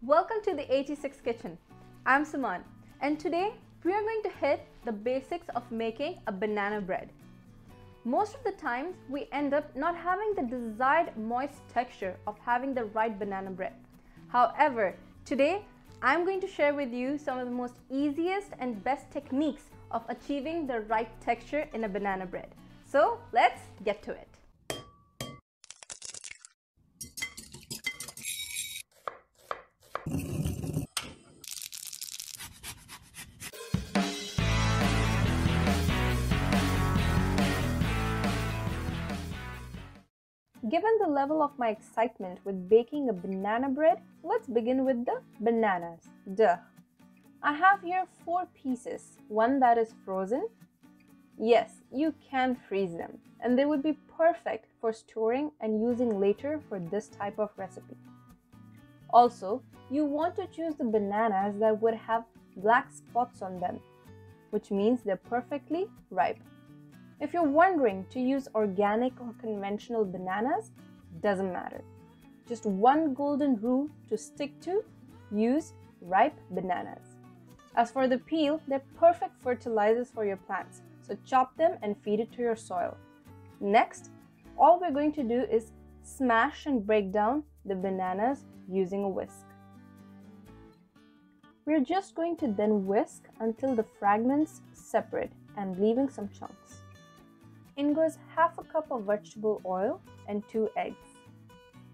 Welcome to the 86 Kitchen. I'm Suman, and today we are going to hit the basics of making a banana bread. Most of the times we end up not having the desired moist texture of having the right banana bread. However, today I'm going to share with you some of the most easiest and best techniques of achieving the right texture in a banana bread. So let's get to it. Given the level of my excitement with baking a banana bread, let's begin with the bananas. Duh! I have here 4 pieces, one that is frozen. Yes, you can freeze them, and they would be perfect for storing and using later for this type of recipe. Also, you want to choose the bananas that would have black spots on them, which means they're perfectly ripe. If you're wondering to use organic or conventional bananas, doesn't matter. Just one golden rule to stick to: use ripe bananas. As for the peel, they're perfect fertilizers for your plants, so chop them and feed it to your soil. Next, all we're going to do is smash and break down the bananas using a whisk. We're just going to then whisk until the fragments separate and leaving some chunks. In goes half a cup of vegetable oil and 2 eggs.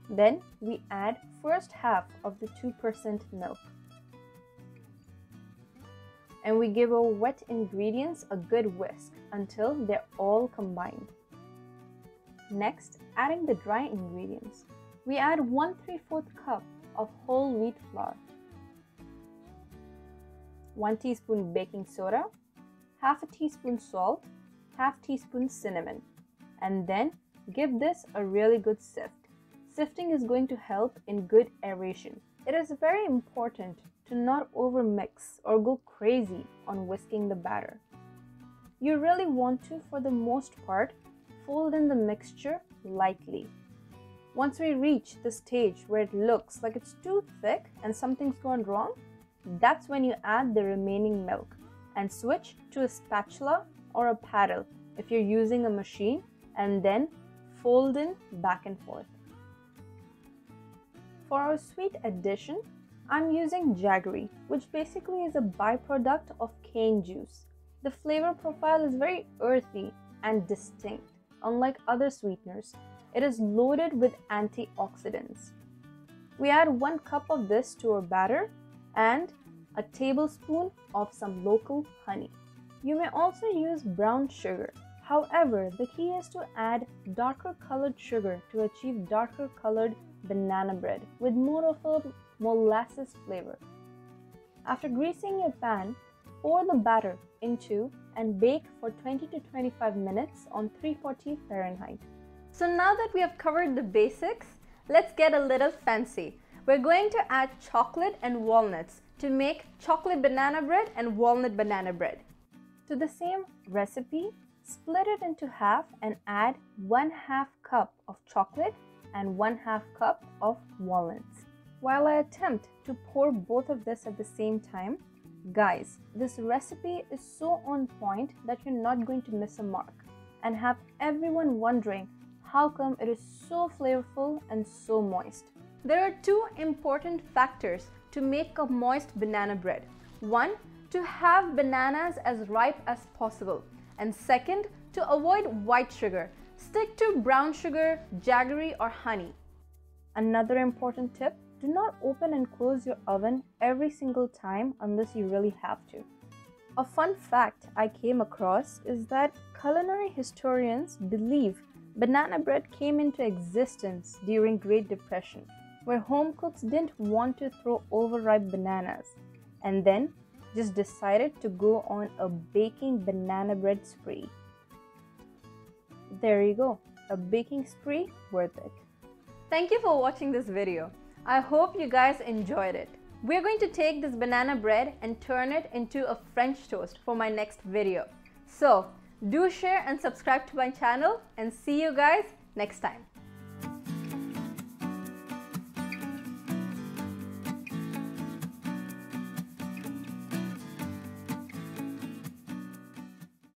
Then we add first half of the 2% milk. And we give our wet ingredients a good whisk until they're all combined. Next, adding the dry ingredients. We add 1/3 cup of whole wheat flour, 1 teaspoon baking soda, half a teaspoon salt, half teaspoon cinnamon, and then give this a really good sift. Sifting is going to help in good aeration. It is very important to not overmix or go crazy on whisking the batter. You really want to, for the most part, fold in the mixture lightly. Once we reach the stage where it looks like it's too thick and something's gone wrong, that's when you add the remaining milk and switch to a spatula or a paddle if you're using a machine, and then fold in back and forth. For our sweet addition, I'm using jaggery, which basically is a byproduct of cane juice. The flavor profile is very earthy and distinct. Unlike other sweeteners, it is loaded with antioxidants. We add 1 cup of this to our batter and a tablespoon of some local honey. You may also use brown sugar. However, the key is to add darker colored sugar to achieve darker colored banana bread with more of a molasses flavor. After greasing your pan, pour the batter into and bake for 20 to 25 minutes on 340 Fahrenheit. So now that we have covered the basics, let's get a little fancy. We're going to add chocolate and walnuts to make chocolate banana bread and walnut banana bread. To the same recipe, split it into half and add 1/2 cup of chocolate and 1/2 cup of walnuts. While I attempt to pour both of this at the same time, guys, this recipe is so on point that you're not going to miss a mark and have everyone wondering how come it is so flavorful and so moist. There are 2 important factors to make a moist banana bread. One, to have bananas as ripe as possible, and second, to avoid white sugar. Stick to brown sugar, jaggery or honey. Another important tip, do not open and close your oven every single time unless you really have to. A fun fact I came across is that culinary historians believe banana bread came into existence during Great Depression, where home cooks didn't want to throw overripe bananas, and then just decided to go on a baking banana bread spree. There you go, a baking spree worth it. Thank you for watching this video. I hope you guys enjoyed it. We're going to take this banana bread and turn it into a French toast for my next video. So do share and subscribe to my channel, and see you guys next time.